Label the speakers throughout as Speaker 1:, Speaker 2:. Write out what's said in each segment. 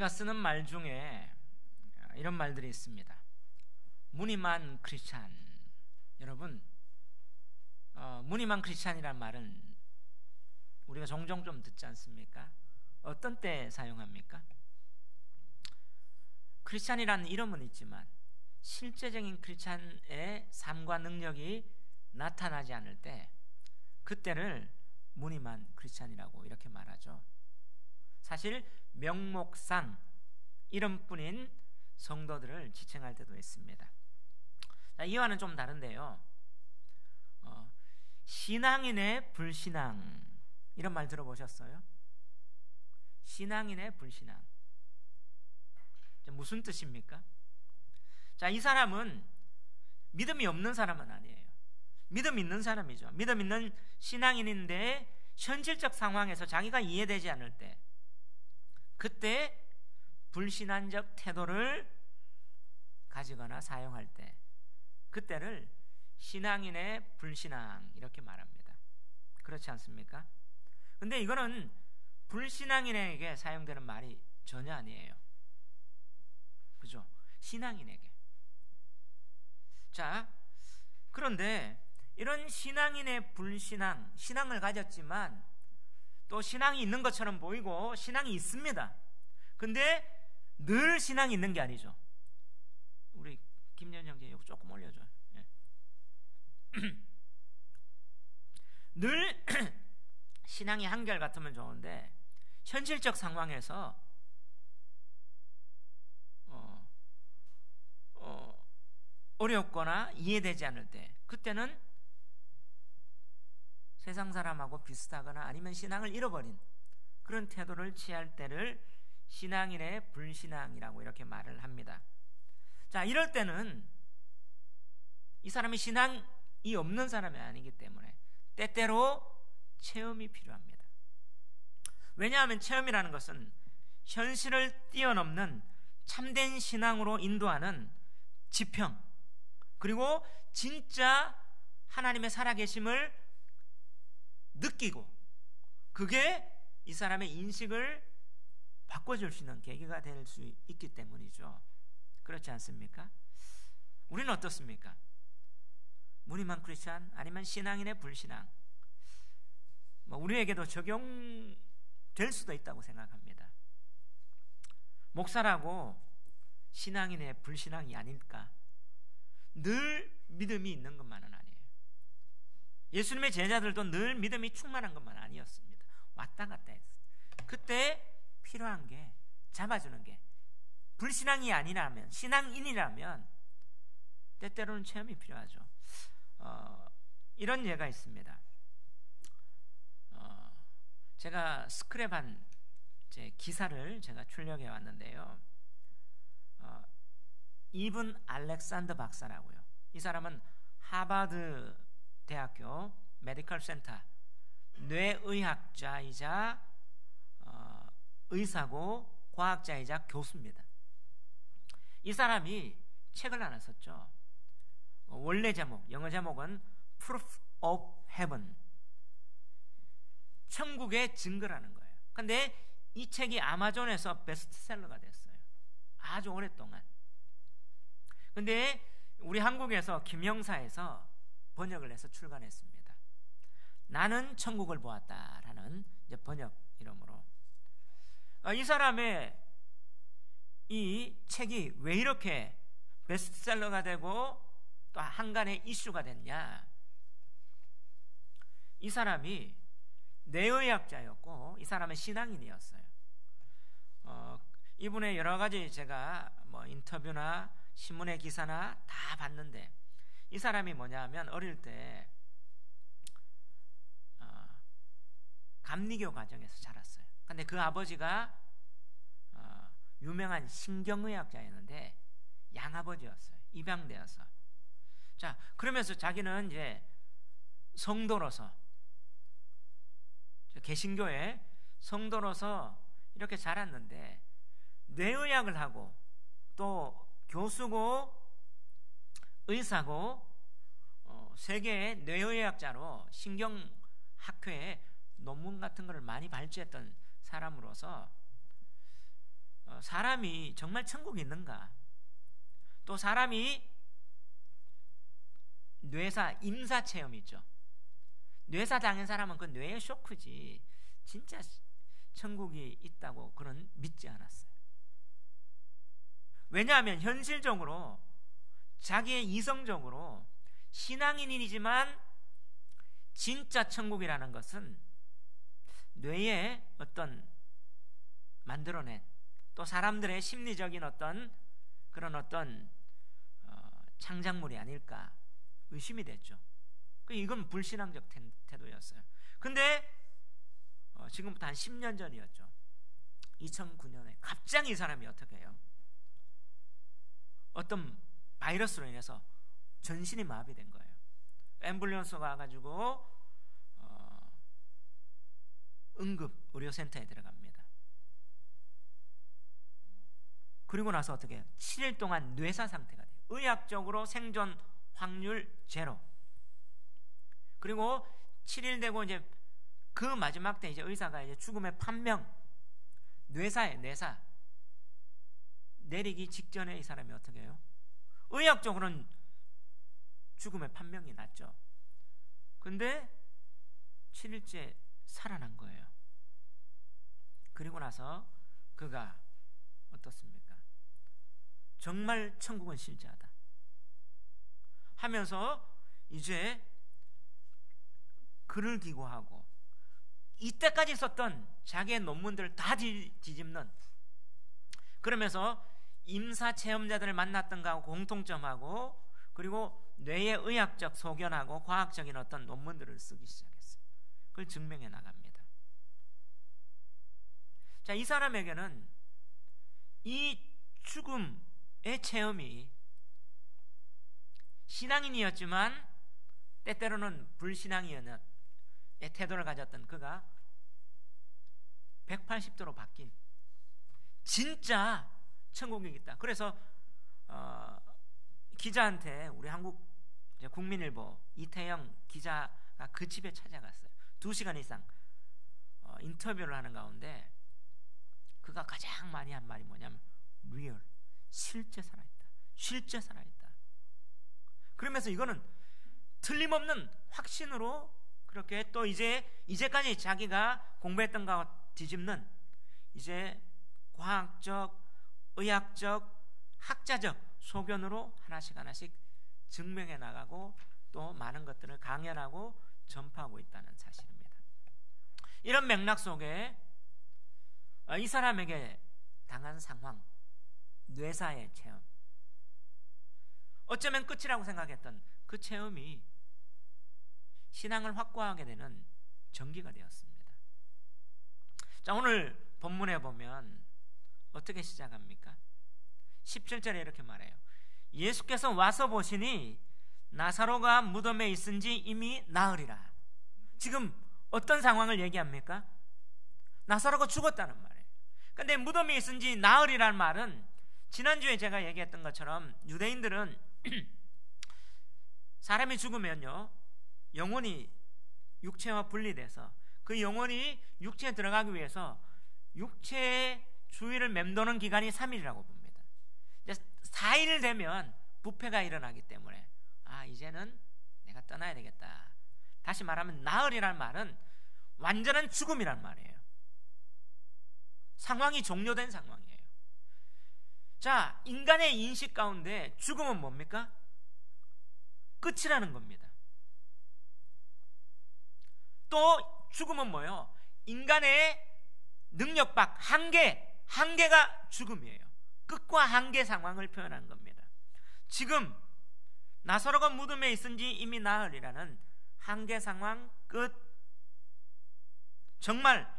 Speaker 1: 우리가 쓰는 말 중에 이런 말들이 있습니다. 무늬만 크리스찬. 여러분, 무늬만 크리스찬이란 말은 우리가 종종 좀 듣지 않습니까? 어떤 때 사용합니까? 크리스찬이라는 이름은 있지만 실제적인 크리스찬의 삶과 능력이 나타나지 않을 때 그때를 무늬만 크리스찬이라고 이렇게 말하죠. 사실 명목상 이름뿐인 성도들을 지칭할 때도 있습니다. 자, 이와는 좀 다른데요. 신앙인의 불신앙, 이런 말 들어보셨어요? 신앙인의 불신앙. 무슨 뜻입니까? 자, 이 사람은 믿음이 없는 사람은 아니에요. 믿음 있는 사람이죠. 믿음 있는 신앙인인데 현실적 상황에서 자기가 이해되지 않을 때, 그때 불신앙적 태도를 가지거나 사용할 때, 그때를 신앙인의 불신앙 이렇게 말합니다. 그렇지 않습니까? 근데 이거는 불신앙인에게 사용되는 말이 전혀 아니에요. 그죠? 신앙인에게. 자, 그런데 이런 신앙인의 불신앙, 신앙을 가졌지만 또 신앙이 있는 것처럼 보이고 신앙이 있습니다. 근데 늘 신앙이 있는 게 아니죠. 우리 김연 형제 이거 조금 올려줘요. 예. 늘 신앙이 한결같으면 좋은데 현실적 상황에서 어렵거나 이해되지 않을 때, 그때는 세상 사람하고 비슷하거나 아니면 신앙을 잃어버린 그런 태도를 취할 때를 신앙인의 불신앙이라고 이렇게 말을 합니다. 자, 이럴 때는 이 사람이 신앙이 없는 사람이 아니기 때문에 때때로 체험이 필요합니다. 왜냐하면 체험이라는 것은 현실을 뛰어넘는 참된 신앙으로 인도하는 지평, 그리고 진짜 하나님의 살아계심을 느끼고 그게 이 사람의 인식을 바꿔줄 수 있는 계기가 될 수 있기 때문이죠. 그렇지 않습니까? 우리는 어떻습니까? 무늬만 크리스찬 아니면 신앙인의 불신앙, 우리에게도 적용될 수도 있다고 생각합니다. 목사라고 신앙인의 불신앙이 아닐까? 늘 믿음이 있는 것만은 아니에요. 예수님의 제자들도 늘 믿음이 충만한 것만 아니었습니다. 왔다 갔다 했어요. 그때 필요한 게, 잡아주는 게, 불신앙이 아니라면, 신앙인이라면 때때로는 체험이 필요하죠. 이런 예가 있습니다. 제가 스크랩한 제 기사를 제가 출력해 왔는데요. 이븐 알렉산더 박사라고요. 이 사람은 하버드 대학교 메디컬 센터 뇌의학자이자 의사고 과학자이자 교수입니다. 이 사람이 책을 하나 썼죠. 원래 제목, 영어 제목은 Proof of Heaven, 천국의 증거라는 거예요. 근데 이 책이 아마존에서 베스트셀러가 됐어요. 아주 오랫동안. 근데 우리 한국에서 김영사에서 번역을 해서 출간했습니다. 나는 천국을 보았다라는 이제 번역 이름으로. 이 사람의 이 책이 왜 이렇게 베스트셀러가 되고 또 한간의 이슈가 됐냐? 이 사람이 뇌의학자였고 이 사람은 신앙인이었어요. 이분의 여러 가지 제가 인터뷰나 신문의 기사나 다 봤는데, 이 사람이 뭐냐 하면 어릴 때 감리교 가정에서 자랐어요. 근데 그 아버지가 유명한 신경의학자였는데 양아버지였어요. 입양되어서. 자, 그러면서 자기는 이제 성도로서, 개신교의 성도로서 이렇게 자랐는데 뇌의학을 하고 또 교수고 의사고 세계의 뇌의학자로 신경학회에 논문 같은 것을 많이 발주했던 사람으로서 사람이 정말 천국이 있는가? 또 사람이 뇌사, 임사 체험이 있죠. 뇌사 당한 사람은 그 뇌의 쇼크지 진짜 천국이 있다고 그는 믿지 않았어요. 왜냐하면 현실적으로 자기의 이성적으로 신앙인이지만 진짜 천국이라는 것은 뇌에 어떤 만들어낸 또 사람들의 심리적인 그런 창작물이 아닐까 의심이 됐죠. 이건 불신앙적 태도였어요. 근데 지금부터 한 10년 전이었죠. 2009년에 갑자기 이 사람이 어떻게 해요? 어떤 바이러스로 인해서 전신이 마비된 거예요. 앰뷸런스가 와가지고 응급 의료센터에 들어갑니다. 그리고 나서 어떻게 해요? 7일 동안 뇌사 상태가 돼요. 의학적으로 생존 확률 제로. 그리고 7일 되고 이제 그 마지막 때 이제 의사가 이제 죽음의 판명, 뇌사 내리기 직전에 이 사람이 어떻게 해요? 의학적으로는 죽음의 판명이 났죠. 근데 7일째 살아난 거예요. 그리고 나서 그가 어떻습니까? 정말 천국은 실제하다 하면서 이제 글을 기고하고 이때까지 썼던 자기의 논문들을 다 뒤집는, 그러면서 임사 체험자들을 만났던 거하고 공통점하고 그리고 뇌의 의학적 소견하고 과학적인 어떤 논문들을 쓰기 시작했어요. 그걸 증명해 나갑니다. 자, 이 사람에게는 이 죽음의 체험이 신앙인이었지만 때때로는 불신앙이었는 태도를 가졌던 그가 180도로 바뀐 진짜 천국이 있다. 그래서 기자한테 우리 한국 국민일보 이태영 기자가 그 집에 찾아갔어요. 2시간 이상 인터뷰를 하는 가운데 그가 가장 많이 한 말이 뭐냐면 real, 실제 살아있다, 실제 살아있다. 그러면서 이거는 틀림없는 확신으로 그렇게 또 이제까지 자기가 공부했던 거와 뒤집는 이제 과학적, 의학적, 학자적 소견으로 하나씩 증명해 나가고 또 많은 것들을 강연하고 전파하고 있다는 사실입니다. 이런 맥락 속에 이 사람에게 당한 상황, 뇌사의 체험, 어쩌면 끝이라고 생각했던 그 체험이 신앙을 확고하게 되는 전기가 되었습니다. 자, 오늘 본문에 보면 어떻게 시작합니까? 17절에 이렇게 말해요. 예수께서 와서 보시니 나사로가 무덤에 있은지 이미 나으리라. 지금 어떤 상황을 얘기합니까? 나사로가 죽었다는 말이에요. 근데 무덤에 있은지 나으리라는 말은 지난주에 제가 얘기했던 것처럼 유대인들은 사람이 죽으면요 영혼이 육체와 분리돼서 그 영혼이 육체에 들어가기 위해서 육체의 주위를 맴도는 기간이 3일이라고 봅니다. 이제 4일 되면 부패가 일어나기 때문에 이제는 내가 떠나야 되겠다. 다시 말하면 나으리란 말은 완전한 죽음이란 말이에요. 상황이 종료된 상황이에요. 자, 인간의 인식 가운데 죽음은 뭡니까? 끝이라는 겁니다. 또 죽음은 뭐예요? 인간의 능력 밖 한계가 죽음이에요. 끝과 한계 상황을 표현한 겁니다. 지금 나사로가 무덤에 있은지 이미 나으리라는 한계 상황, 끝, 정말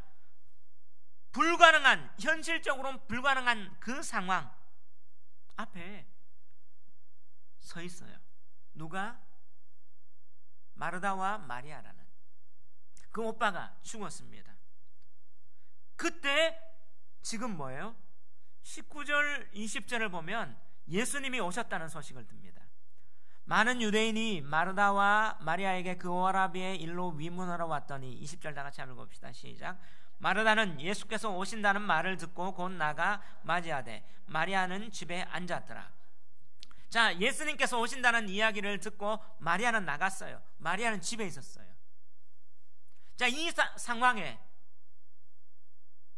Speaker 1: 불가능한, 현실적으로는 불가능한 그 상황 앞에 서 있어요. 누가? 마르다와 마리아라는 그 오빠가 죽었습니다. 그때 지금 뭐예요? 19절 20절을 보면 예수님이 오셨다는 소식을 듭니다. 많은 유대인이 마르다와 마리아에게 그 오라비의 일로 위문하러 왔더니 20절 다 같이 한번 봅시다. 시작. 마르다는 예수께서 오신다는 말을 듣고 곧 나가 맞이하되 마리아는 집에 앉았더라. 자, 예수님께서 오신다는 이야기를 듣고 마리아는 나갔어요. 마리아는 집에 있었어요. 자, 이 상황에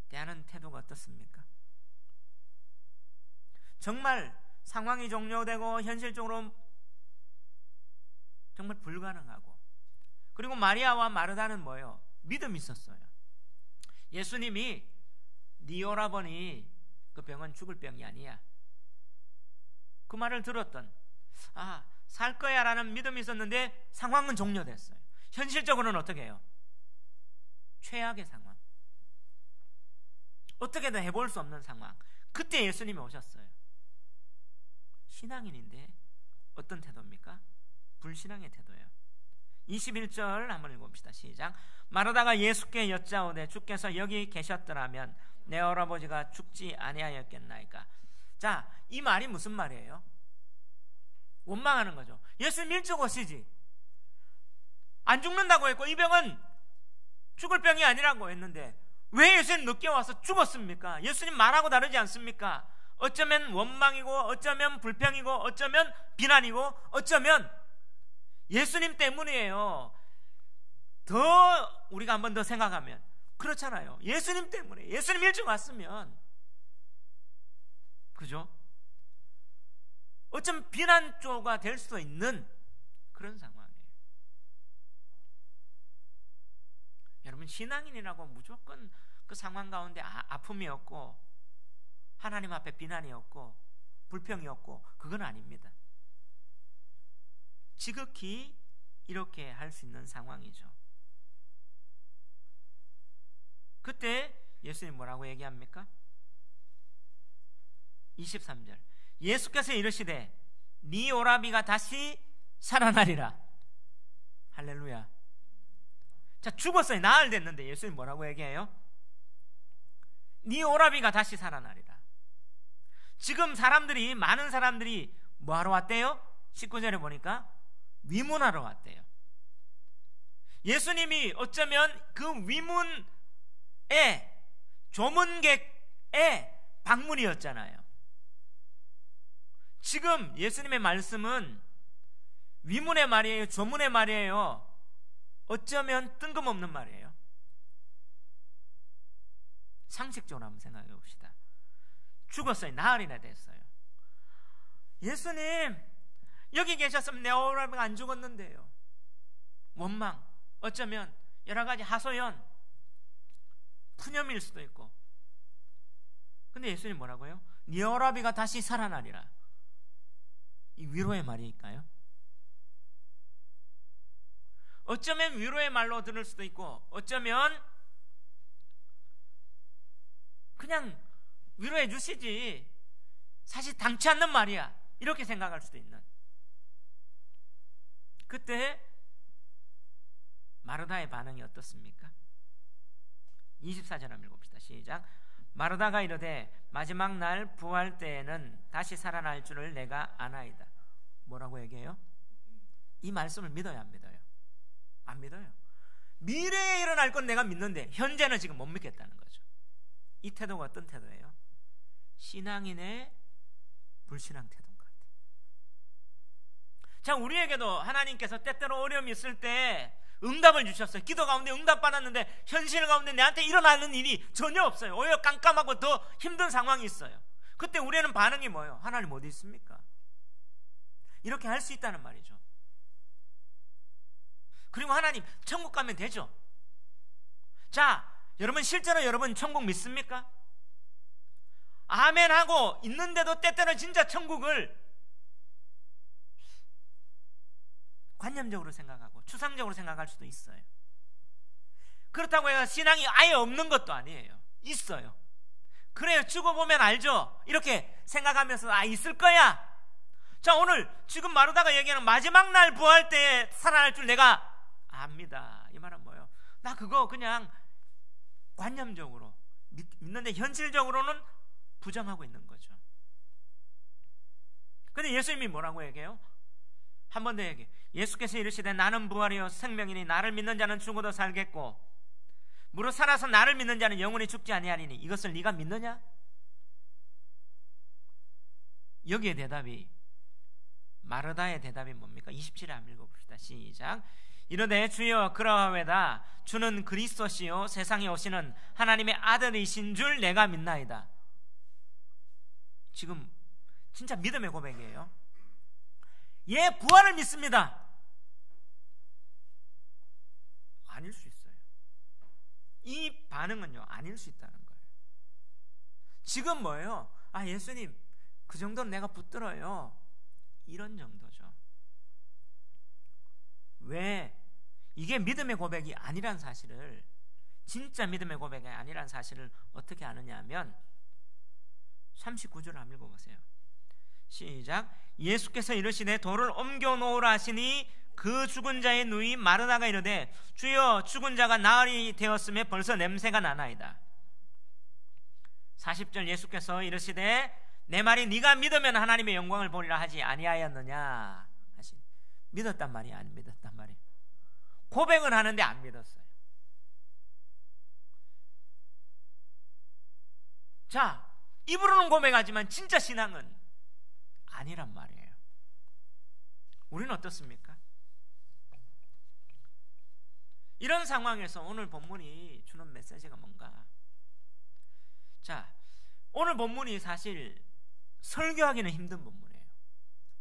Speaker 1: 대하는 태도가 어떻습니까? 정말 상황이 종료되고 현실적으로 정말 불가능하고, 그리고 마리아와 마르다는 뭐예요? 믿음이 있었어요. 예수님이 네 오라버니 그 병은 죽을 병이 아니야, 그 말을 들었던, 살 거야 라는 믿음이 있었는데 상황은 종료됐어요. 현실적으로는 어떻게 해요? 최악의 상황, 어떻게든 해볼 수 없는 상황. 그때 예수님이 오셨어요. 신앙인인데 어떤 태도입니까? 불신앙의 태도예요. 21절 한번 읽어봅시다. 시작. 마르다가 예수께 여짜오되 주께서 여기 계셨더라면 내 할아버지가 죽지 아니하였겠나이까. 자, 이 말이 무슨 말이에요? 원망하는 거죠. 예수님 일찍 오시지, 안 죽는다고 했고 이 병은 죽을 병이 아니라고 했는데 왜 예수님 늦게 와서 죽었습니까? 예수님 말하고 다르지 않습니까? 어쩌면 원망이고, 어쩌면 불평이고, 어쩌면 비난이고, 어쩌면 예수님 때문이에요. 더 우리가 한 번 더 생각하면 그렇잖아요. 예수님 때문에, 예수님 일찍 왔으면, 그죠? 어쩌면 비난조가 될 수도 있는 그런 상황이에요. 여러분, 신앙인이라고 무조건 그 상황 가운데 아픔이 없고 하나님 앞에 비난이 없고 불평이 없고 그건 아닙니다. 지극히 이렇게 할 수 있는 상황이죠. 그때 예수님 뭐라고 얘기합니까? 23절. 예수께서 이르시되 네 오라비가 다시 살아나리라. 할렐루야. 자, 죽었어요. 나흘 됐는데 예수님 뭐라고 얘기해요? 네 오라비가 다시 살아나리라. 지금 사람들이, 많은 사람들이 뭐하러 왔대요? 19절에 보니까 위문하러 왔대요. 예수님이 어쩌면 그 위문에 조문객의 방문이었잖아요. 지금 예수님의 말씀은 위문의 말이에요? 조문의 말이에요? 어쩌면 뜬금없는 말이에요. 상식적으로 한번 생각해 봅시다. 죽었어요. 나흘이나 됐어요. 예수님 여기 계셨으면 내 오라비가 안 죽었는데요. 원망, 어쩌면 여러 가지 하소연, 푸념일 수도 있고. 근데 예수님 뭐라고요? 네 오라비가 다시 살아나리라. 이 위로의 말일까요? 어쩌면 위로의 말로 들을 수도 있고, 어쩌면 그냥 위로해 주시지, 사실 당치 않는 말이야, 이렇게 생각할 수도 있는. 그때 마르다의 반응이 어떻습니까? 24절 한번 읽어봅시다. 시작. 마르다가 이르되 마지막 날 부활 때에는 다시 살아날 줄을 내가 아나이다. 뭐라고 얘기해요? 이 말씀을 믿어요, 안 믿어요? 안 믿어요. 미래에 일어날 건 내가 믿는데 현재는 지금 못 믿겠다는 거죠. 이 태도가 어떤 태도예요? 신앙인의 불신앙 태도인 것 같아요. 자, 우리에게도 하나님께서 때때로 어려움이 있을 때 응답을 주셨어요. 기도 가운데 응답 받았는데 현실 가운데 내한테 일어나는 일이 전혀 없어요. 오히려 깜깜하고 더 힘든 상황이 있어요. 그때 우리는 반응이 뭐예요? 하나님 어디 있습니까? 이렇게 할 수 있다는 말이죠. 그리고 하나님 천국 가면 되죠. 자, 여러분 실제로 여러분 천국 믿습니까? 아멘 하고 있는데도 때때로 진짜 천국을 관념적으로 생각하고 추상적으로 생각할 수도 있어요. 그렇다고 해서 신앙이 아예 없는 것도 아니에요. 있어요. 그래요. 죽어보면 알죠. 이렇게 생각하면서 있을 거야. 자, 오늘 지금 마르다가 얘기하는 마지막 날 부활 때 살아날 줄 내가 압니다. 이 말은 뭐예요? 나 그거 그냥 관념적으로 믿는데 현실적으로는 부정하고 있는 거죠. 근데 예수님이 뭐라고 얘기해요? 한 번 더 얘기해. 예수께서 이르시되 나는 부활이요 생명이니 나를 믿는 자는 죽어도 살겠고 무릇 살아서 나를 믿는 자는 영원히 죽지 아니하리니 이것을 네가 믿느냐? 여기에 대답이, 마르다의 대답이 뭡니까? 27절 한번 읽어봅시다. 시작. 이르되 주여 그러하외다. 주는 그리스도시요 세상에 오시는 하나님의 아들이신 줄 내가 믿나이다. 지금 진짜 믿음의 고백이에요. 예, 부활을 믿습니다. 아닐 수 있어요. 이 반응은요, 아닐 수 있다는 거예요. 지금 뭐예요? 아, 예수님 그 정도는 내가 붙들어요, 이런 정도죠. 왜? 이게 믿음의 고백이 아니란 사실을, 진짜 믿음의 고백이 아니란 사실을 어떻게 아느냐 하면 39절 한번 읽어보세요. 시작. 예수께서 이르시되 돌을 옮겨 놓으라 하시니 그 죽은 자의 누이 마르다가 이르되 주여 죽은 자가 나흘이 되었음에 벌써 냄새가 나나이다. 40절 예수께서 이르시되 내 말이 네가 믿으면 하나님의 영광을 보리라 하지 아니하였느냐 하시니, 믿었단 말이야, 안 믿었단 말이야? 고백은 하는데 안 믿었어요. 자, 입으로는 고백하지만 진짜 신앙은 아니란 말이에요. 우리는 어떻습니까? 이런 상황에서 오늘 본문이 주는 메시지가 뭔가? 자, 오늘 본문이 사실 설교하기는 힘든 본문이에요.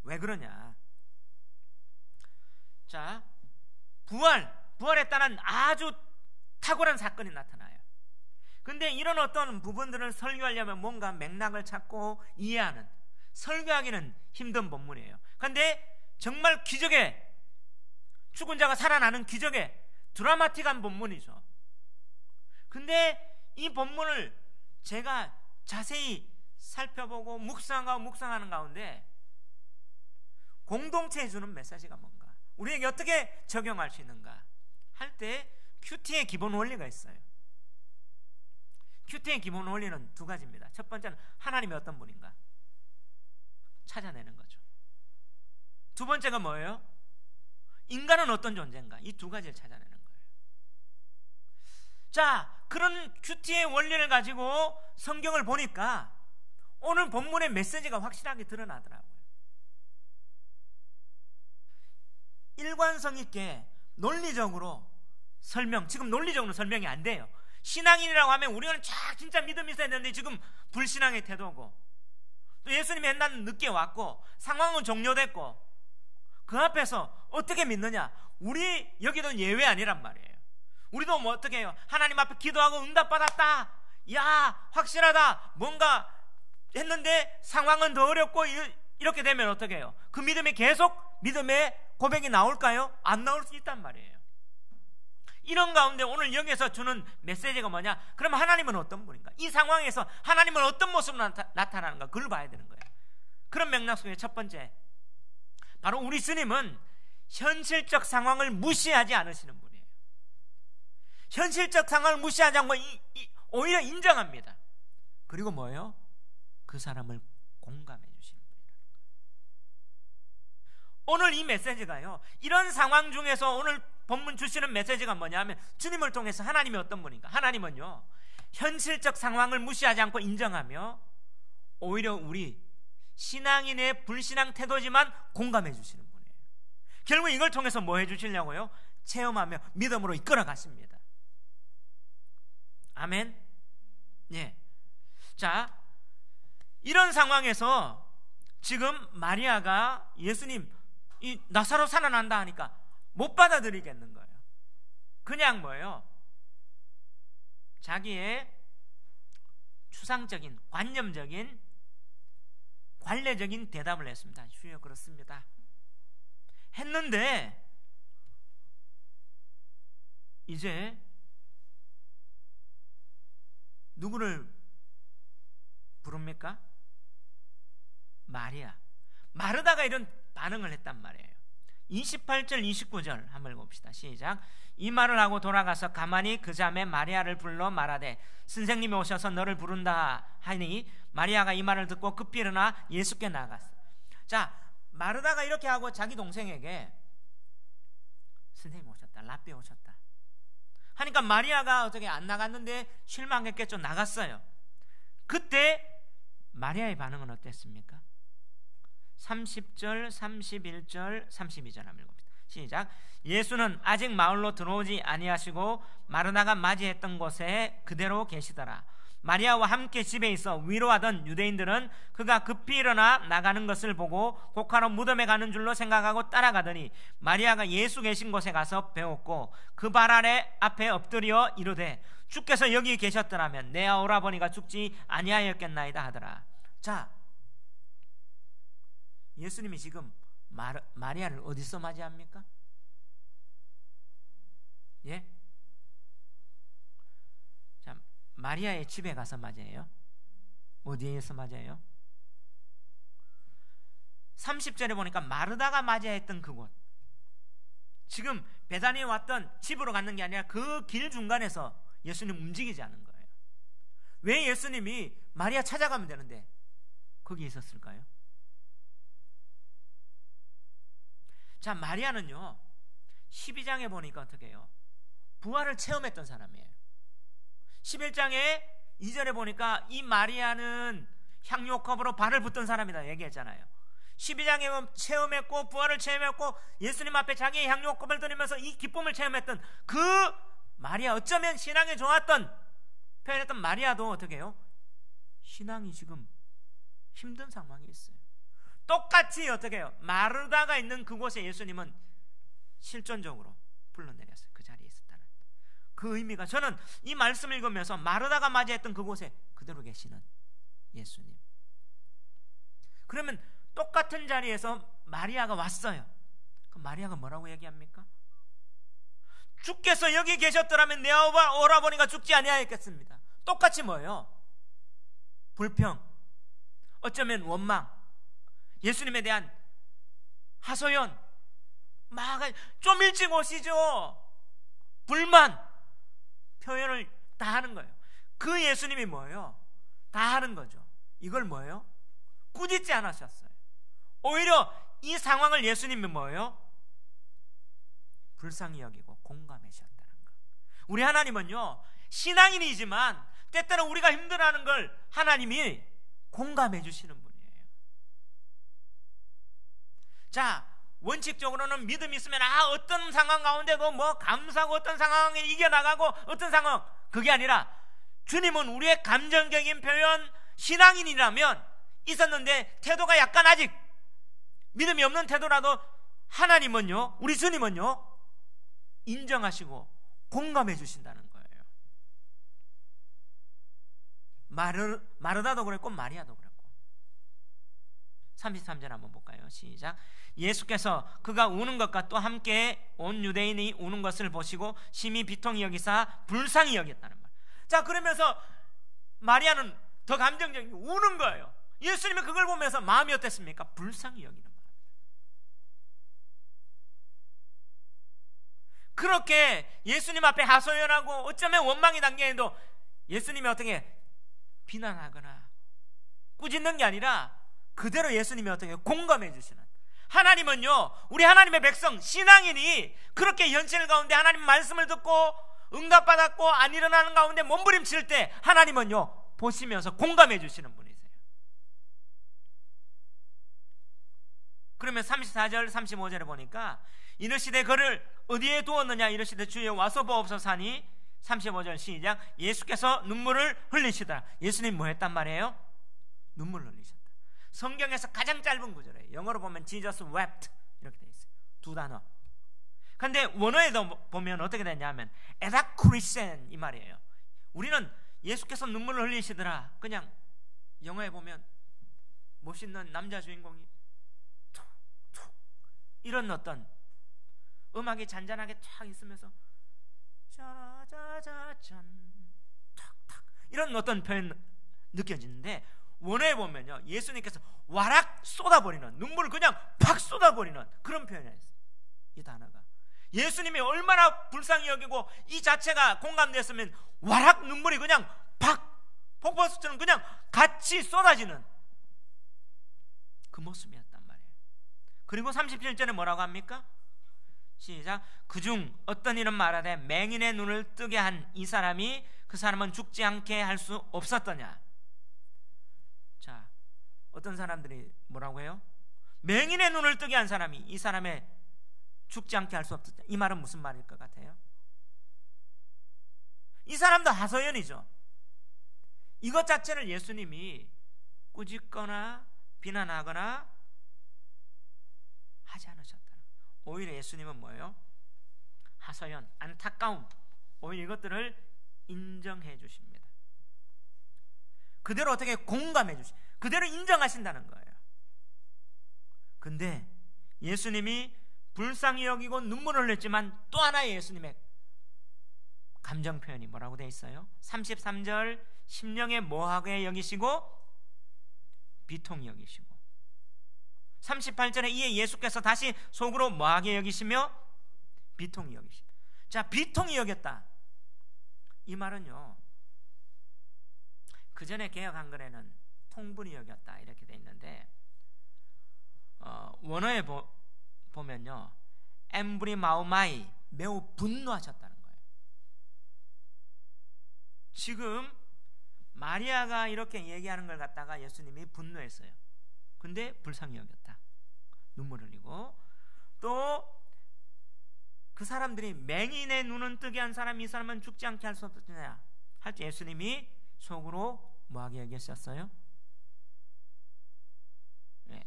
Speaker 1: 왜 그러냐? 자, 부활에 따른 아주 탁월한 사건이 나타나요. 근데 이런 어떤 부분들을 설교하려면 뭔가 맥락을 찾고 이해하는, 설교하기는 힘든 본문이에요. 근데 정말 기적의, 죽은 자가 살아나는 기적의 드라마틱한 본문이죠. 근데 이 본문을 제가 자세히 살펴보고 묵상하는 가운데 공동체에 주는 메시지가 뭔가, 우리에게 어떻게 적용할 수 있는가 할 때 큐티의 기본 원리가 있어요. 큐티의 기본 원리는 두 가지입니다. 첫 번째는 하나님이 어떤 분인가 찾아내는 거죠. 두 번째가 뭐예요? 인간은 어떤 존재인가, 이 두 가지를 찾아내는 거예요. 자, 그런 큐티의 원리를 가지고 성경을 보니까 오늘 본문의 메시지가 확실하게 드러나더라고요. 일관성 있게 논리적으로 설명, 지금 논리적으로 설명이 안 돼요. 신앙인이라고 하면 우리는 진짜 믿음이 있어야 되는데 지금 불신앙의 태도고, 또 예수님이 옛날 늦게 왔고 상황은 종료됐고, 그 앞에서 어떻게 믿느냐? 우리 여기도 예외 아니란 말이에요. 우리도 뭐 어떻게 해요? 하나님 앞에 기도하고 응답받았다, 야 확실하다, 뭔가 했는데 상황은 더 어렵고, 이렇게 되면 어떻게 해요? 그 믿음이 계속 믿음의 고백이 나올까요? 안 나올 수 있단 말이에요. 이런 가운데 오늘 여기에서 주는 메시지가 뭐냐? 그럼 하나님은 어떤 분인가? 이 상황에서 하나님은 어떤 모습으로 나타나는가? 그걸 봐야 되는 거예요. 그런 맥락 속에 첫 번째, 바로 우리 주님은 현실적 상황을 무시하지 않으시는 분이에요. 현실적 상황을 무시하지 않고 오히려 인정합니다. 그리고 뭐예요? 그 사람을 공감해 주시는 분이라는 거예요. 오늘 이 메시지가요, 이런 상황 중에서 오늘 본문 주시는 메시지가 뭐냐면, 주님을 통해서 하나님이 어떤 분인가? 하나님은요, 현실적 상황을 무시하지 않고 인정하며 오히려 우리 신앙인의 불신앙 태도지만 공감해 주시는 분이에요. 결국 이걸 통해서 뭐 해 주시려고요? 체험하며 믿음으로 이끌어 가십니다. 아멘. 예. 자, 이런 상황에서 지금 마리아가 예수님 이 나사로 살아난다 하니까 못 받아들이겠는 거예요. 그냥 뭐예요? 자기의 추상적인, 관념적인, 관례적인 대답을 했습니다. 주여 그렇습니다 했는데, 이제 누구를 부릅니까? 마리아. 마르다가 이런 반응을 했단 말이에요. 28절 29절 한번 읽어봅시다. 시작. 이 말을 하고 돌아가서 가만히 그 자매 마리아를 불러 말하되 선생님이 오셔서 너를 부른다 하니, 마리아가 이 말을 듣고 급히 일어나 예수께 나아갔어. 자, 마르다가 이렇게 하고 자기 동생에게 선생님 오셨다, 라삐 오셨다, 하니까 마리아가 어떻게 안 나갔는데 실망했겠죠. 나갔어요. 그때 마리아의 반응은 어땠습니까? 30절, 31절, 32절 한번 읽어봅니다. 시작. 예수는 아직 마을로 들어오지 아니하시고 마르다가 맞이했던 곳에 그대로 계시더라. 마리아와 함께 집에 있어 위로하던 유대인들은 그가 급히 일어나 나가는 것을 보고 곡하러 무덤에 가는 줄로 생각하고 따라가더니 마리아가 예수 계신 곳에 가서 배웠고 그 발 아래 앞에 엎드려 이르되 주께서 여기 계셨더라면 내 오라버니가 죽지 아니하였겠나이다 하더라. 자, 예수님이 지금 마리아를 어디서 맞이합니까? 예? 자, 마리아의 집에 가서 맞이해요. 어디에서 맞이해요? 30절에 보니까 마르다가 맞이했던 그곳, 지금 베다니에 왔던 집으로 가는 게 아니라 그 길 중간에서 예수님 움직이지 않은 거예요. 왜 예수님이 마리아 찾아가면 되는데 거기 있었을까요? 자, 마리아는요 12장에 보니까 어떻게 해요? 부활을 체험했던 사람이에요. 11장에 2절에 보니까 이 마리아는 향유컵으로 발을 붓던 사람이다 얘기했잖아요. 12장에 보면 체험했고 부활을 체험했고 예수님 앞에 자기의 향유컵을 드리면서 이 기쁨을 체험했던 그 마리아, 어쩌면 신앙이 좋았던 표현했던 마리아도 어떻게 해요? 신앙이 지금 힘든 상황이 있어요. 똑같이 어떻게 해요? 마르다가 있는 그곳에 예수님은 실존적으로 불러내렸어요. 그 자리에 있었다는 그 의미가, 저는 이 말씀을 읽으면서 마르다가 맞이했던 그곳에 그대로 계시는 예수님, 그러면 똑같은 자리에서 마리아가 왔어요. 그럼 마리아가 뭐라고 얘기합니까? 주께서 여기 계셨더라면 내 오라버니가 죽지 아니하였겠습니다. 똑같이 뭐예요? 불평, 어쩌면 원망, 예수님에 대한 하소연, 막 좀 일찍 오시죠, 불만 표현을 다 하는 거예요. 그 예수님이 뭐예요? 다 하는 거죠. 이걸 뭐예요? 꾸짖지 않으셨어요. 오히려 이 상황을 예수님이 뭐예요? 불쌍히 여기고 공감하셨다는 거. 우리 하나님은요 신앙인이지만 때때로 우리가 힘들어하는 걸 하나님이 공감해 주시는 분이에요. 자, 원칙적으로는 믿음이 있으면 어떤 상황 가운데도 뭐 감사하고 어떤 상황에 이겨나가고 어떤 상황, 그게 아니라 주님은 우리의 감정적인 표현, 신앙인이라면 있었는데 태도가 약간 아직 믿음이 없는 태도라도 하나님은요, 우리 주님은요 인정하시고 공감해 주신다는 거예요. 마르다도 그랬고 마리아도 그랬고. 33절 한번 볼까요? 시작. 예수께서 그가 우는 것과 또 함께 온 유대인이 우는 것을 보시고 심히 비통히 여기사 불쌍히 여겼다는 말. 자, 그러면서 마리아는 더 감정적인 우는 거예요. 예수님이 그걸 보면서 마음이 어땠습니까? 불쌍히 여기는 마음. 그렇게 예수님 앞에 하소연하고 어쩌면 원망이 담겨있는데도 예수님이 어떻게 비난하거나 꾸짖는 게 아니라 그대로 예수님이 어떻게 공감해 주시는, 하나님은요 우리 하나님의 백성 신앙인이 그렇게 현실 가운데 하나님 말씀을 듣고 응답받았고 안 일어나는 가운데 몸부림칠 때 하나님은요 보시면서 공감해 주시는 분이세요. 그러면 34절 35절에 보니까 이르시되 그를 어디에 두었느냐, 이르시되 주여 와서 보옵소서 하니 35절 시작. 예수께서 눈물을 흘리시더라. 예수님 뭐 했단 말이에요? 눈물을 흘리셨다. 성경에서 가장 짧은 구절이에요. 영어로 보면 Jesus wept 이렇게 되어 있어요. 두 단어. 근데 원어에도 보면 어떻게 되냐면 에다크리센 이 말이에요. 우리는 예수께서 눈물을 흘리시더라, 그냥 영어에 보면 멋있는 남자 주인공이 툭툭 이런 어떤 음악이 잔잔하게 탁 있으면서 짜자자잔 탁탁 이런 어떤 표현 느껴지는데, 원어에 보면요 예수님께서 와락 쏟아버리는, 눈물을 그냥 팍 쏟아버리는 그런 표현이에요. 이 단어가 예수님이 얼마나 불쌍히 여기고 이 자체가 공감됐으면 와락 눈물이 그냥 팍 폭포수처럼 그냥 같이 쏟아지는 그 모습이었단 말이에요. 그리고 37절에 뭐라고 합니까? 시작. 그중 어떤 이는 말하되 맹인의 눈을 뜨게 한 이 사람이 그 사람은 죽지 않게 할 수 없었더냐. 자, 어떤 사람들이 뭐라고 해요? 맹인의 눈을 뜨게 한 사람이 이 사람의 죽지 않게 할 수 없었다. 이 말은 무슨 말일 것 같아요? 이 사람도 하소연이죠. 이것 자체를 예수님이 꾸짖거나 비난하거나 하지 않으셨다는 거예요. 오히려 예수님은 뭐예요? 하소연, 안타까움, 오히려 이것들을 인정해 주십니다. 그대로 어떻게 공감해 주시, 그대로 인정하신다는 거예요. 근데 예수님이 불쌍히 여기고 눈물을 흘렸지만 또 하나의 예수님의 감정 표현이 뭐라고 되어 있어요? 33절 심령에 모하게 여기시고 비통히 여기시고, 38절에 이에 예수께서 다시 속으로 모하게 여기시며 비통히 여기시고. 자, 비통히 여겼다. 이 말은요, 그 전에 개역 한글에는 통분히 여겼다 이렇게 되어 있는데, 원어에 보면요, 엠브리 마우마이, 매우 분노하셨다는 거예요. 지금 마리아가 이렇게 얘기하는 걸 갖다가 예수님이 분노했어요. 근데 불쌍히 여겼다. 눈물 흘리고, 또 그 사람들이 맹인의 눈은 뜨게 한 사람이 이 사람은 죽지 않게 할 수 없느냐 할 때 예수님이 속으로 뭐하게 여겼었어요?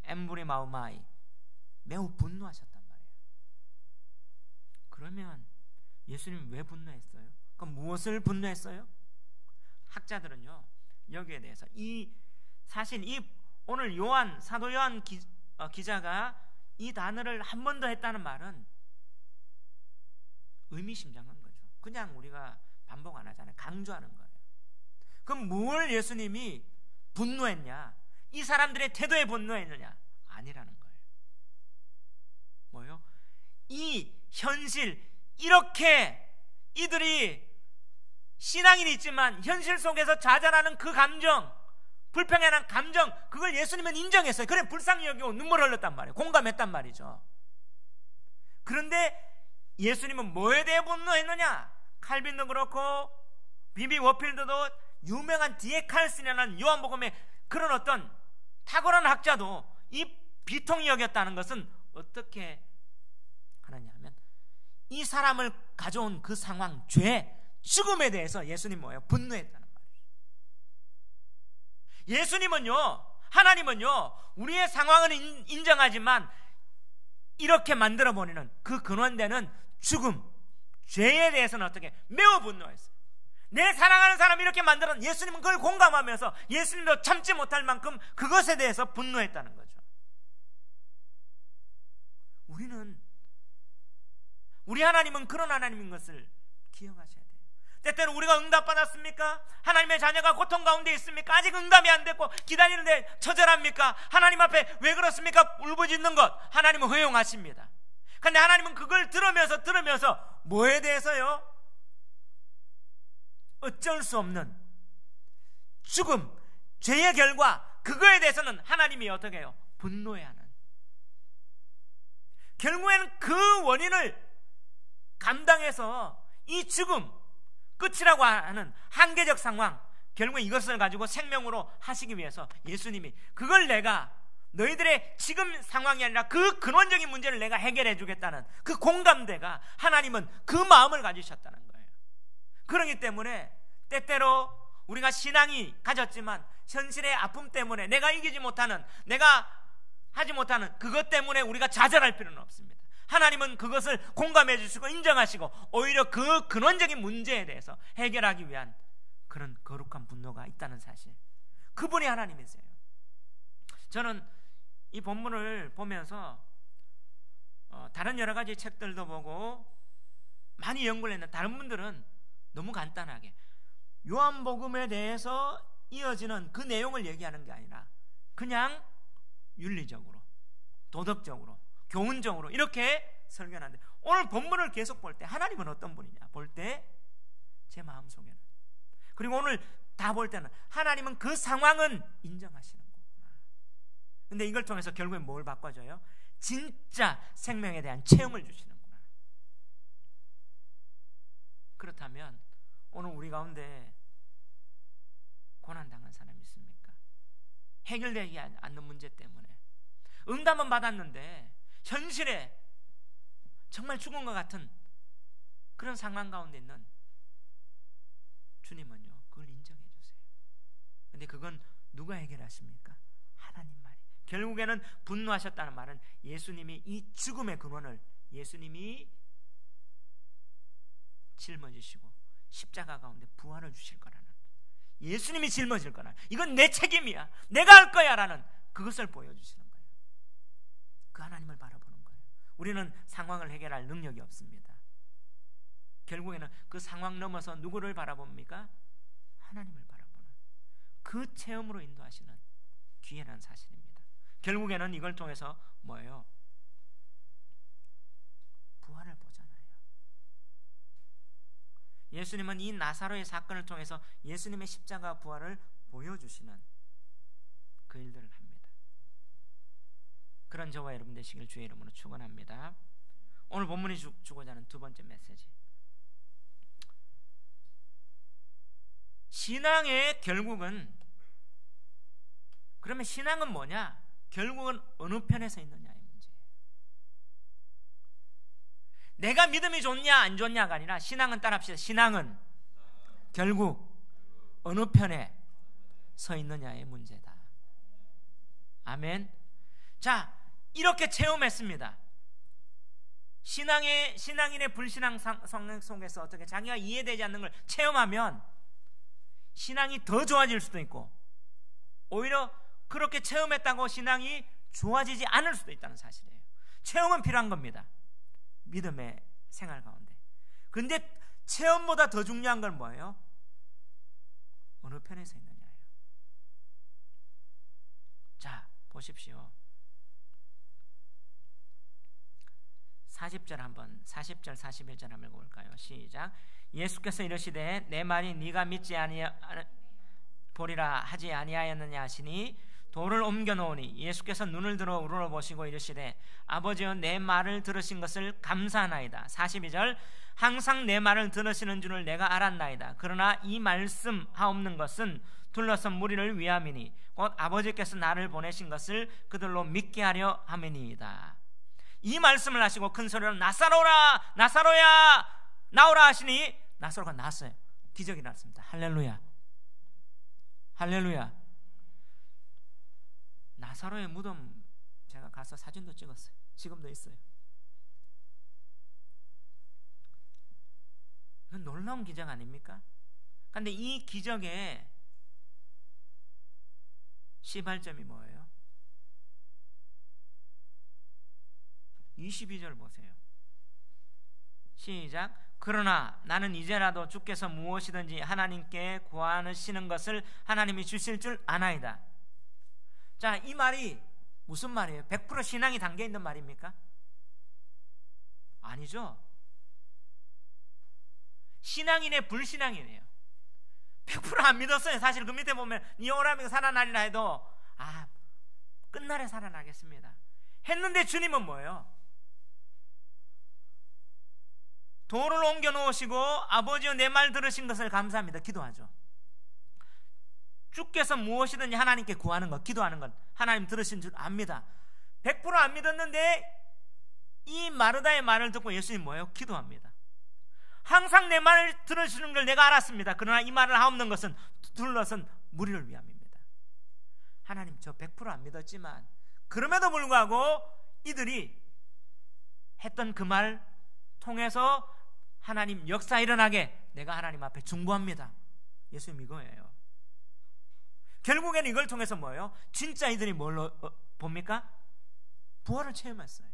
Speaker 1: 엠브리 마우마이, 매우 분노하셨단 말이에요. 그러면 예수님 왜 분노했어요? 그럼 무엇을 분노했어요? 학자들은요, 여기에 대해서 사실 오늘 사도 요한 기자가 이 단어를 한 번 더 했다는 말은 의미심장한 거죠. 그냥 우리가 반복 안 하잖아요. 강조하는 거예요. 그럼 뭘 예수님이 분노했냐? 이 사람들의 태도에 분노했느냐? 아니라는 거예요. 뭐요? 이 현실, 이렇게 이들이 신앙인이 있지만 현실 속에서 좌절하는 그 감정, 불평하는 감정, 그걸 예수님은 인정했어요. 그래, 불쌍히 여기고 눈물 흘렸단 말이에요. 공감했단 말이죠. 그런데 예수님은 뭐에 대해 분노했느냐? 칼빈도 그렇고 비비 워필드도 유명한 디에 칼슨이라는 요한복음의 그런 어떤 탁월한 학자도 이 비통히 여겼다는 것은 어떻게 하느냐 하면, 이 사람을 가져온 그 상황, 죄, 죽음에 대해서 예수님 뭐예요? 분노했다는 말이에요. 예수님은요, 하나님은요, 우리의 상황은 인정하지만 이렇게 만들어버리는 그 근원되는 죽음, 죄에 대해서는 어떻게? 매우 분노했어요. 내 사랑하는 사람이 이렇게 만들었는, 예수님은 그걸 공감하면서 예수님도 참지 못할 만큼 그것에 대해서 분노했다는 거죠. 우리 하나님은 그런 하나님인 것을 기억하셔야 돼요. 때때로 우리가 응답받았습니까? 하나님의 자녀가 고통 가운데 있습니까? 아직 응답이 안 됐고 기다리는데 처절합니까? 하나님 앞에 왜 그렇습니까? 울부짖는 것 하나님은 허용하십니다. 근데 하나님은 그걸 들으면서 뭐에 대해서요? 어쩔 수 없는 죽음, 죄의 결과, 그거에 대해서는 하나님이 어떻게 해요? 분노해야 하는. 결국에는 그 원인을 감당해서 이 죽음, 끝이라고 하는 한계적 상황, 결국에 이것을 가지고 생명으로 하시기 위해서 예수님이 그걸 내가 너희들의 지금 상황이 아니라 그 근원적인 문제를 내가 해결해 주겠다는 그 공감대가, 하나님은 그 마음을 가지셨다는 거예요. 그렇기 때문에 때때로 우리가 신앙이 가졌지만 현실의 아픔 때문에 내가 이기지 못하는, 내가 하지 못하는 그것 때문에 우리가 좌절할 필요는 없습니다. 하나님은 그것을 공감해 주시고 인정하시고 오히려 그 근원적인 문제에 대해서 해결하기 위한 그런 거룩한 분노가 있다는 사실, 그분이 하나님이세요. 저는 이 본문을 보면서 다른 여러 가지 책들도 보고 많이 연구를 했는데, 다른 분들은 너무 간단하게 요한복음에 대해서 이어지는 그 내용을 얘기하는 게 아니라 그냥 윤리적으로, 도덕적으로, 교훈적으로 이렇게 설교하는데, 오늘 본문을 계속 볼 때 하나님은 어떤 분이냐 볼 때 제 마음속에는, 그리고 오늘 다 볼 때는 하나님은 그 상황은 인정하시는 거구나. 근데 이걸 통해서 결국엔 뭘 바꿔줘요? 진짜 생명에 대한 체험을 주시는구나. 그렇다면 오늘 우리 가운데 고난당한 사람이 있습니까? 해결되지 않는 문제 때문에 응답은 받았는데 현실에 정말 죽은 것 같은 그런 상황 가운데 있는 주님은요, 그걸 인정해 주세요. 근데 그건 누가 해결하십니까? 하나님 말이. 결국에는 분노하셨다는 말은 예수님이 이 죽음의 근원을 예수님이 짊어지시고 십자가 가운데 부활을 주실 거라는, 예수님이 짊어질 거라는, 이건 내 책임이야, 내가 할 거야 라는 그것을 보여주시는 거예요. 그 하나님을 바라보는 거예요. 우리는 상황을 해결할 능력이 없습니다. 결국에는 그 상황 넘어서 누구를 바라봅니까? 하나님을 바라보는 그 체험으로 인도하시는 귀한 사실입니다. 결국에는 이걸 통해서 뭐예요? 부활을 보잖아요. 예수님은 이 나사로의 사건을 통해서 예수님의 십자가 부활을 보여주시는 그 일들을 합니다. 그런 저와 여러분 되시길 주의 이름으로 축원합니다. 오늘 본문이 주고자 하는 두 번째 메시지, 신앙의 결국은, 그러면 신앙은 뭐냐? 결국은 어느 편에 서 있느냐의 문제예요. 내가 믿음이 좋냐 안 좋냐가 아니라 신앙은, 따라합시다, 신앙은 결국 어느 편에 서 있느냐의 문제다. 아멘. 자, 이렇게 체험했습니다. 신앙인의 불신앙 성능 속에서 어떻게 자기가 이해되지 않는 걸 체험하면 신앙이 더 좋아질 수도 있고, 오히려 그렇게 체험했다고 신앙이 좋아지지 않을 수도 있다는 사실이에요. 체험은 필요한 겁니다, 믿음의 생활 가운데. 근데 체험보다 더 중요한 건 뭐예요? 어느 편에 서 있느냐예요. 자, 보십시오. 40절 41절 한번 읽어볼까요? 시작. 예수께서 이르시되 내 말이 네가 믿지 보리라 하지 아니하였느냐 하시니 돌을 옮겨 놓으니 예수께서 눈을 들어 우러러보시고 이르시되 아버지여 내 말을 들으신 것을 감사하나이다. 42절 항상 내 말을 들으시는 줄을 내가 알았나이다. 그러나 이 말씀 하옵는 것은 둘러선 무리를 위함이니 곧 아버지께서 나를 보내신 것을 그들로 믿게 하려 함이니이다. 이 말씀을 하시고 큰 소리로 나사로라 나사로야 나오라 하시니 나사로가 나왔어요. 기적이 났습니다. 할렐루야, 할렐루야. 나사로의 무덤 제가 가서 사진도 찍었어요. 지금도 있어요. 이건 놀라운 기적 아닙니까? 그런데 이 기적의 시발점이 뭐예요? 22절 보세요. 시작. 그러나 나는 이제라도 주께서 무엇이든지 하나님께 구하시는 것을 하나님이 주실 줄 아나이다. 자, 이 말이 무슨 말이에요? 100% 신앙이 담겨 있는 말입니까? 아니죠. 신앙이네 불신앙이네요. 100% 안 믿었어요. 사실 그 밑에 보면 니 오라면 살아나리라 해도 끝날에 살아나겠습니다 했는데 주님은 뭐예요? 돌을 옮겨 놓으시고 아버지여 내 말 들으신 것을 감사합니다. 기도하죠. 주께서 무엇이든지 하나님께 구하는 것, 기도하는 것 하나님 들으신 줄 압니다. 100% 안 믿었는데 이 마르다의 말을 듣고 예수님 뭐예요? 기도합니다. 항상 내 말을 들으시는 걸 내가 알았습니다. 그러나 이 말을 하옵는 것은 둘러선 무리를 위함입니다. 하나님 저 100% 안 믿었지만 그럼에도 불구하고 이들이 했던 그 말 통해서 하나님 역사 일어나게 내가 하나님 앞에 중보합니다. 예수님 이거예요. 결국에는 이걸 통해서 뭐예요? 진짜 이들이 뭘로 봅니까? 부활을 체험했어요.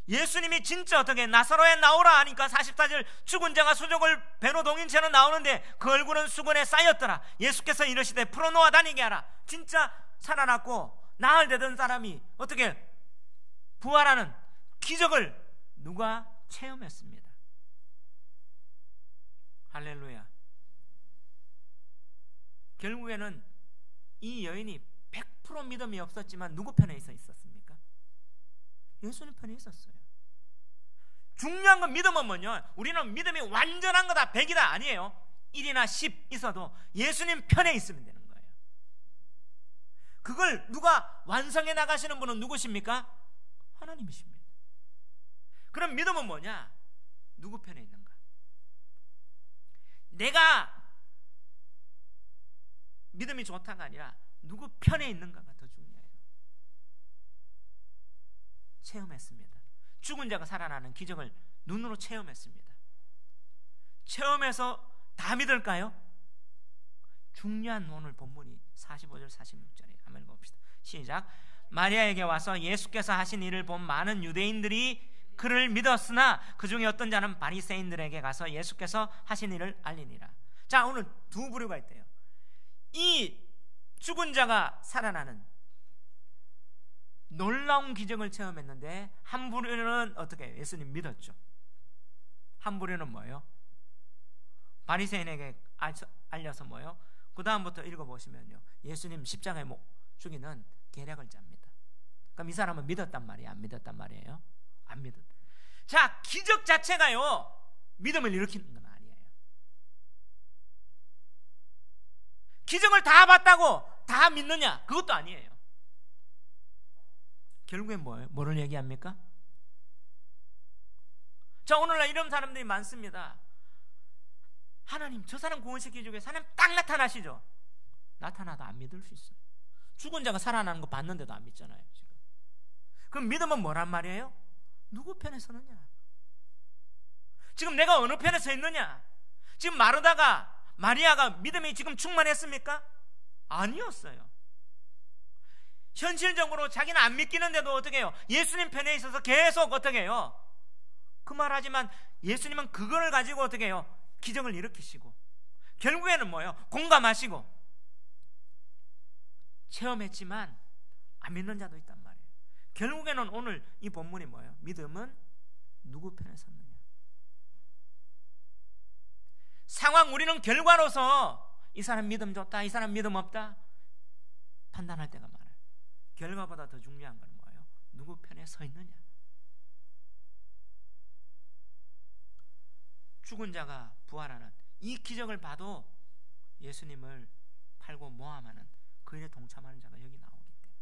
Speaker 1: 예수님이 진짜 어떻게 나사로에 나오라 하니까 44절 죽은 자가 수족을 배로 동인 채로 나오는데 그 얼굴은 수건에 쌓였더라. 예수께서 이르시되 풀어놓아 다니게 하라. 진짜 살아났고 나흘 되던 사람이 어떻게 부활하는 기적을 누가 체험했습니다. 할렐루야. 결국에는 이 여인이 100% 믿음이 없었지만 누구 편에 있었습니까? 예수님 편에 있었어요. 중요한 건 믿음은 뭐냐? 우리는 믿음이 완전한 거다, 100이다 아니에요. 1이나 10 있어도 예수님 편에 있으면 되는 거예요. 그걸 누가 완성해 나가시는 분은 누구십니까? 하나님이십니다. 그럼 믿음은 뭐냐? 누구 편에 있는가? 내가 믿음이 좋다가 아니라 누구 편에 있는가가 더 중요해요. 체험했습니다. 죽은 자가 살아나는 기적을 눈으로 체험했습니다. 체험해서 다 믿을까요? 중요한 오늘 본문이 45절 46절에 한번 읽어봅시다. 시작. 마리아에게 와서 예수께서 하신 일을 본 많은 유대인들이 그를 믿었으나 그 중에 어떤 자는 바리새인들에게 가서 예수께서 하신 일을 알리니라. 자, 오늘 두 부류가 있대요. 이 죽은 자가 살아나는 놀라운 기적을 체험했는데 한 부류는 어떻게 해요? 예수님 믿었죠. 한 부류는 뭐예요? 바리새인에게 알려서 뭐예요? 그 다음부터 읽어보시면요, 예수님 십자가에 죽이는 계략을 짭니다. 그럼 이 사람은 믿었단 말이에요? 안 믿었단 말이에요? 안 믿었다. 자, 기적 자체가요 믿음을 일으키는 건 아니에요. 기적을 다 봤다고 다 믿느냐? 그것도 아니에요. 결국엔 뭐예요? 뭐를 얘기합니까? 자, 오늘날 이런 사람들이 많습니다. 하나님, 저 사람 구원시켜주게 하나님 딱 나타나시죠? 나타나도 안 믿을 수 있어요. 죽은 자가 살아나는 거 봤는데도 안 믿잖아요, 지금. 그럼 믿음은 뭐란 말이에요? 누구 편에 서느냐? 지금 내가 어느 편에 서 있느냐? 지금 마리아가 믿음이 지금 충만했습니까? 아니었어요. 현실적으로 자기는 안 믿기는데도 어떻게 해요? 예수님 편에 있어서 계속 어떻게 해요? 그 말하지만 예수님은 그거를 가지고 어떻게 해요? 기적을 일으키시고 결국에는 뭐예요? 공감하시고 체험했지만 안 믿는 자도 있단 말이에요. 결국에는 오늘 이 본문이 뭐예요? 믿음은 누구 편에 섰느냐? 상황, 우리는 결과로서 이 사람 믿음 좋다, 이 사람 믿음 없다 판단할 때가 많아요. 결과보다 더 중요한 건 뭐예요? 누구 편에 서 있느냐? 죽은 자가 부활하는 이 기적을 봐도 예수님을 팔고 모함하는 그 일에 동참하는 자가 여기 나오기 때문에,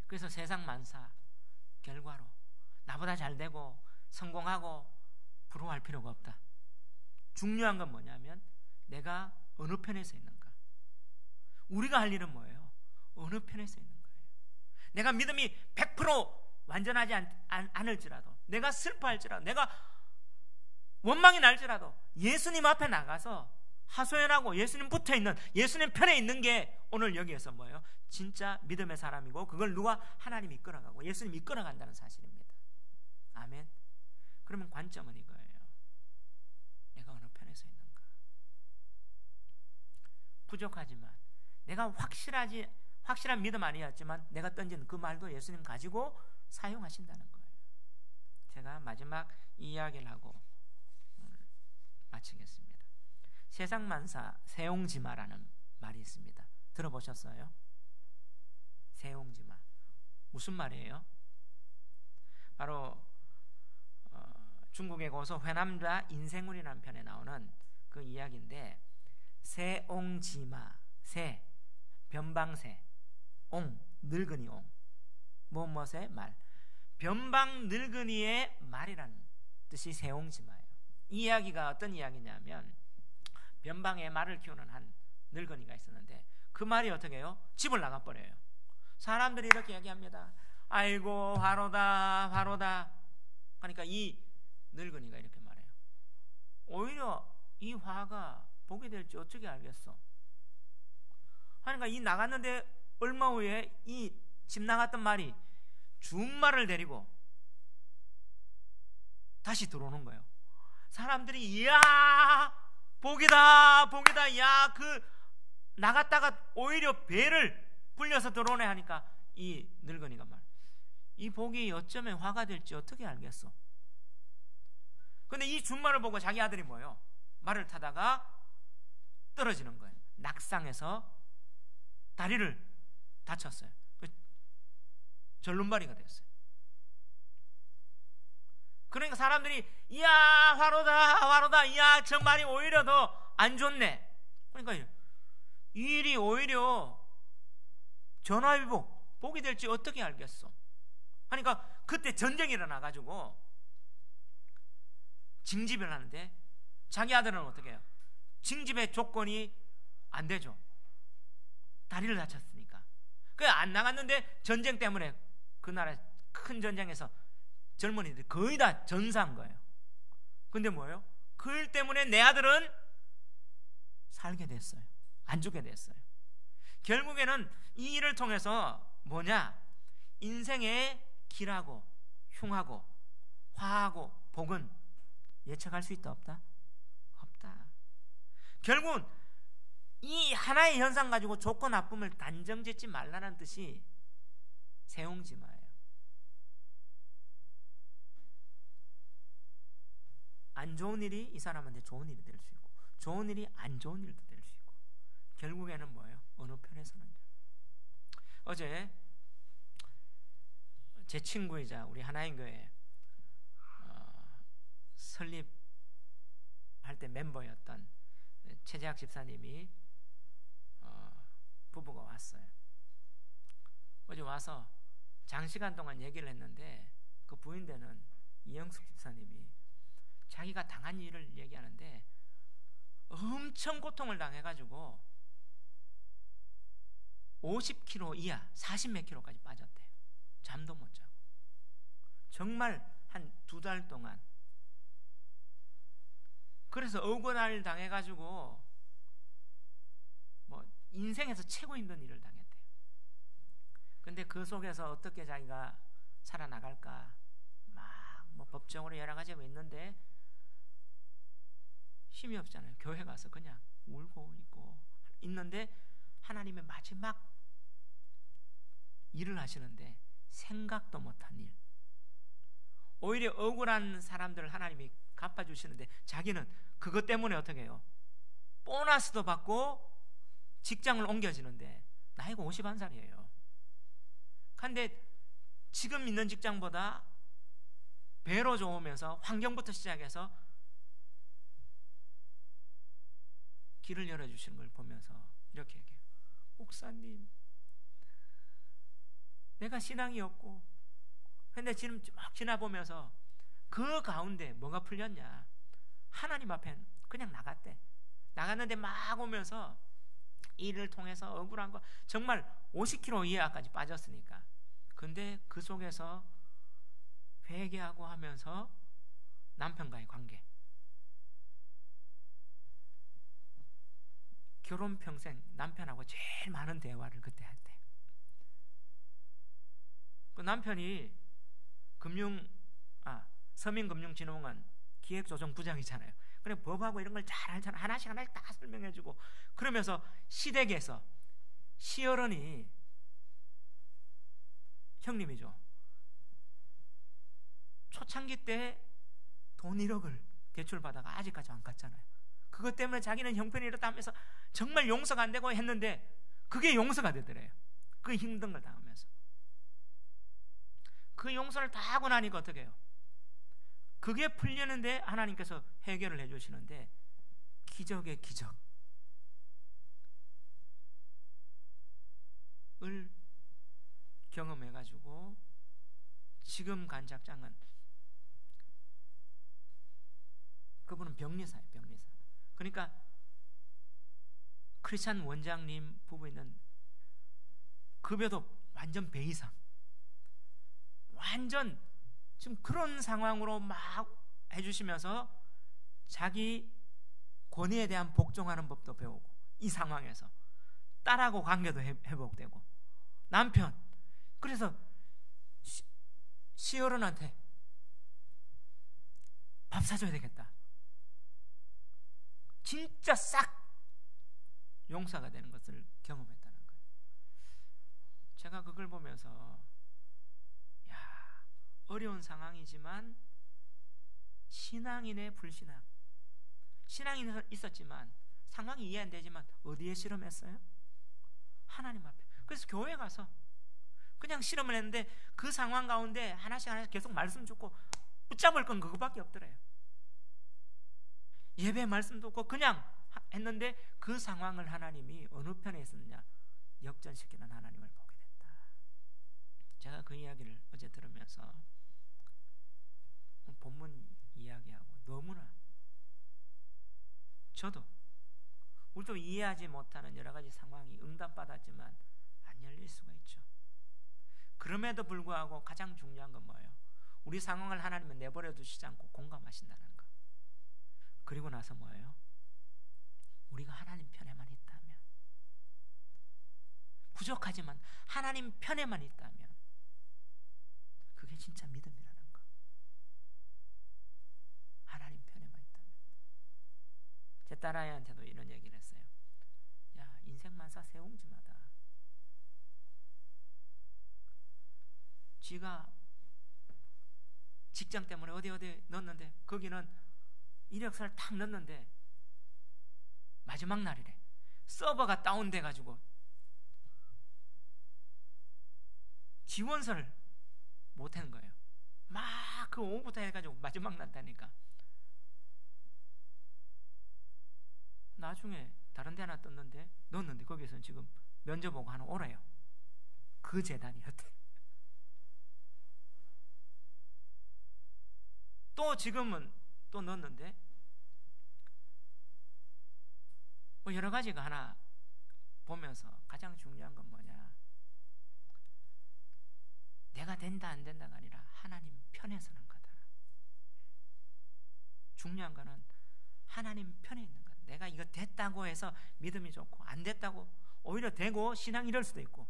Speaker 1: 그래서 세상 만사 결과로 나보다 잘되고 성공하고 부러워할 필요가 없다. 중요한 건 뭐냐면 내가 어느 편에 서 있는가. 우리가 할 일은 뭐예요? 어느 편에 서 있는 거예요. 내가 믿음이 100% 완전하지 않을지라도, 내가 슬퍼할지라도, 내가 원망이 날지라도 예수님 앞에 나가서 하소연하고 예수님 붙어있는, 예수님 편에 있는 게 오늘 여기에서 뭐예요? 진짜 믿음의 사람이고, 그걸 누가? 하나님이 이끌어가고 예수님이 이끌어간다는 사실입니다. 아멘. 그러면 관점은 이거예요. 내가 어느 편에 서 있는가. 부족하지만 내가 확실한 믿음 아니었지만 내가 던진 그 말도 예수님 가지고 사용하신다는 거예요. 제가 마지막 이야기를 하고 오늘 마치겠습니다. 세상만사 세옹지마라는 말이 있습니다. 들어보셨어요? 세옹지마 무슨 말이에요? 바로 중국의 고서 회남자 인생운이라는 편에 나오는 그 이야기인데, 세옹지마, 세 변방세, 옹 늙은이, 옹 무엇의 말, 변방 늙은이의 말이라는 뜻이 세옹지마예요. 이 이야기가 어떤 이야기냐면, 변방에 말을 키우는 한 늙은이가 있었는데 그 말이 어떻게 해요? 집을 나가버려요. 사람들이 이렇게 이야기합니다. 아이고 화로다 화로다. 그러니까 이 늙은이가 이렇게 말해요. 오히려 이 화가 복이 될지 어떻게 알겠어? 그러니까 이 나갔는데 얼마 후에 이 집 나갔던 말이 준말을 데리고 다시 들어오는 거예요. 사람들이 이야 복이다 복이다, 야 그 나갔다가 오히려 배를 불려서 들어오네 하니까 이 늙은이가 말, 이 복이 어쩌면 화가 될지 어떻게 알겠어? 근데 이 준말을 보고 자기 아들이 뭐예요? 말을 타다가 떨어지는 거예요. 낙상해서 다리를 다쳤어요. 절름발이가 됐어요. 그러니까 사람들이 이야 화로다 화로다, 이야 정말이 오히려 더 안 좋네. 그러니까 이 일이 오히려 전화위복 복이 될지 어떻게 알겠어. 그러니까 그때 전쟁이 일어나가지고 징집을 하는데 자기 아들은 어떻게 해요? 징집의 조건이 안 되죠. 다리를 다쳤으니까. 그 안 나갔는데 전쟁 때문에 그 나라 큰 전쟁에서 젊은이들이 거의 다 전사한 거예요. 근데 뭐예요? 그 일 때문에 내 아들은 살게 됐어요. 안 죽게 됐어요. 결국에는 이 일을 통해서 뭐냐? 인생의 길하고 흉하고 화하고 복은 예측할 수 있다 없다? 없다. 결국은 이 하나의 현상 가지고 좋고 나쁨을 단정짓지 말라는 뜻이 세옹지마예요. 안 좋은 일이 이 사람한테 좋은 일이 될 수 있고, 좋은 일이 안 좋은 일도 될 수 있고, 결국에는 뭐예요? 어느 편에 서는지. 어제 제 친구이자 우리 하나인교회 설립할 때 멤버였던 최재학 집사님이 부부가 왔어요. 어제 와서 장시간 동안 얘기를 했는데 그 부인되는 이영숙 집사님이 자기가 당한 일을 얘기하는데 엄청 고통을 당해가지고 50kg 이하 40몇 킬로까지 빠졌대요. 잠도 못 자고. 정말 한 2달 동안. 그래서 억울함을 당해가지고 뭐 인생에서 최고 힘든 일을 당했대요. 근데 그 속에서 어떻게 자기가 살아나갈까 막 뭐 법정으로 여러 가지가 있는데 힘이 없잖아요. 교회 가서 그냥 울고 있고 있는데 하나님의 마지막 일을 하시는데 생각도 못한 일. 오히려 억울한 사람들을 하나님이 갚아주시는데 자기는 그것 때문에 어떻게 해요? 보너스도 받고 직장을 옮겨지는데 나이가 51살이에요. 그런데 지금 있는 직장보다 배로 좋으면서 환경부터 시작해서 길을 열어주시는 걸 보면서 이렇게 얘기해요. 목사님, 내가 신앙이 없고 근데 지금 막 지나보면서 그 가운데 뭐가 풀렸냐? 하나님 앞에 그냥 나갔대. 나갔는데 막 오면서 일을 통해서 억울한 거 정말 50kg 이하까지 빠졌으니까. 근데 그 속에서 회개하고 하면서 남편과의 관계, 결혼 평생 남편하고 제일 많은 대화를 그때 했대. 그 남편이 서민금융진흥원 기획조정부장이잖아요. 그래 법하고 이런 걸 잘 알잖아. 하나씩 다 설명해주고 그러면서 시댁에서 시어른이 형님이죠. 초창기 때 돈 1억을 대출받아가 아직까지 안 갚잖아요. 그것 때문에 자기는 형편이 이렇다 하면서 정말 용서가 안 되고 했는데 그게 용서가 되더래요. 그 힘든 걸 당하면서. 그 용서를 다 하고 나니까 어떻게 해요? 그게 풀리는데 하나님께서 해결을 해주시는데 기적의 기적을 경험해가지고 지금 간 작장은 그분은 병리사예요. 병리사. 그러니까 크리스찬 원장님 부부 있는 급여도 완전 배 이상, 완전 지금 그런 상황으로 막 해주시면서 자기 권위에 대한 복종하는 법도 배우고 이 상황에서 딸하고 관계도 회복되고 남편 그래서 시어른한테 밥 사줘야 되겠다. 진짜 싹 용서가 되는 것을 경험했다는 거예요. 제가 그걸 보면서 어려운 상황이지만 신앙인의 불신앙, 신앙이 있었지만 상황이 이해 안 되지만 어디에 실험했어요? 하나님 앞에. 그래서 교회 가서 그냥 실험을 했는데 그 상황 가운데 하나씩 계속 말씀 듣고 붙잡을 건 그거밖에 없더래요. 예배 말씀도 없고 그냥 했는데 그 상황을 하나님이 어느 편에 있었느냐? 역전시키는 하나님을 보게 됐다. 제가 그 이야기를 어제 들으면서 본문 이야기하고 너무나 저도 우리도 이해하지 못하는 여러 가지 상황이 응답받았지만 안 열릴 수가 있죠. 그럼에도 불구하고 가장 중요한 건 뭐예요? 우리 상황을 하나님은 내버려 두시지 않고 공감하신다는 거. 그리고 나서 뭐예요? 우리가 하나님 편에만 있다면, 부족하지만 하나님 편에만 있다면 그게 진짜 믿음이라는 거. 하나님 편에만 있다면. 제 딸아이한테도 이런 얘기를 했어요. 야, 인생만사 세옹지마다 지가 직장 때문에 어디 넣었는데 거기는 이력서를 탁 넣었는데 마지막 날이래. 서버가 다운돼 가지고 지원서를 못 하는 거예요. 막 그 오후부터 해가지고 마지막 날 되니까 나중에 다른 데 하나 떴는데 넣었는데 거기서는 지금 면접 보고 하나 오래요. 그 재단이었대. 또 지금은 또 넣었는데 뭐 여러 가지가 하나 보면서 가장 중요한 건 뭐냐? 내가 된다 안 된다가 아니라 하나님 편에 서는 거다. 중요한 거는 하나님 편에 있는 거다. 내가 이거 됐다고 해서 믿음이 좋고 안 됐다고 오히려 되고 신앙 잃을 수도 있고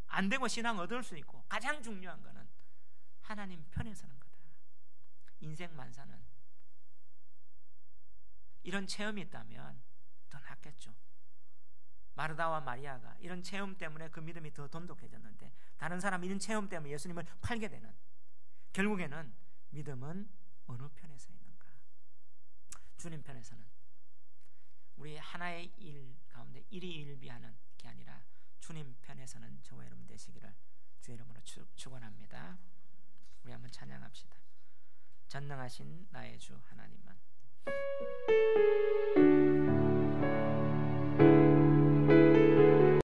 Speaker 1: 안 되고 신앙 얻을 수도 있고 가장 중요한 거는 하나님 편에 서는 거다. 인생 만사는 이런 체험이 있다면 더 낫겠죠. 마르다와 마리아가 이런 체험 때문에 그 믿음이 더 돈독해졌는데 다른 사람 이런 체험 때문에 예수님을 팔게 되는, 결국에는 믿음은 어느 편에 서 있는가? 주님 편에서는 우리 하나의 일 가운데 일희일비하는 게 아니라 주님 편에서는 저와 여러분 되시기를 주의 이름으로 축원합니다. 우리 한번 찬양합시다. 전능하신 나의 주 하나님만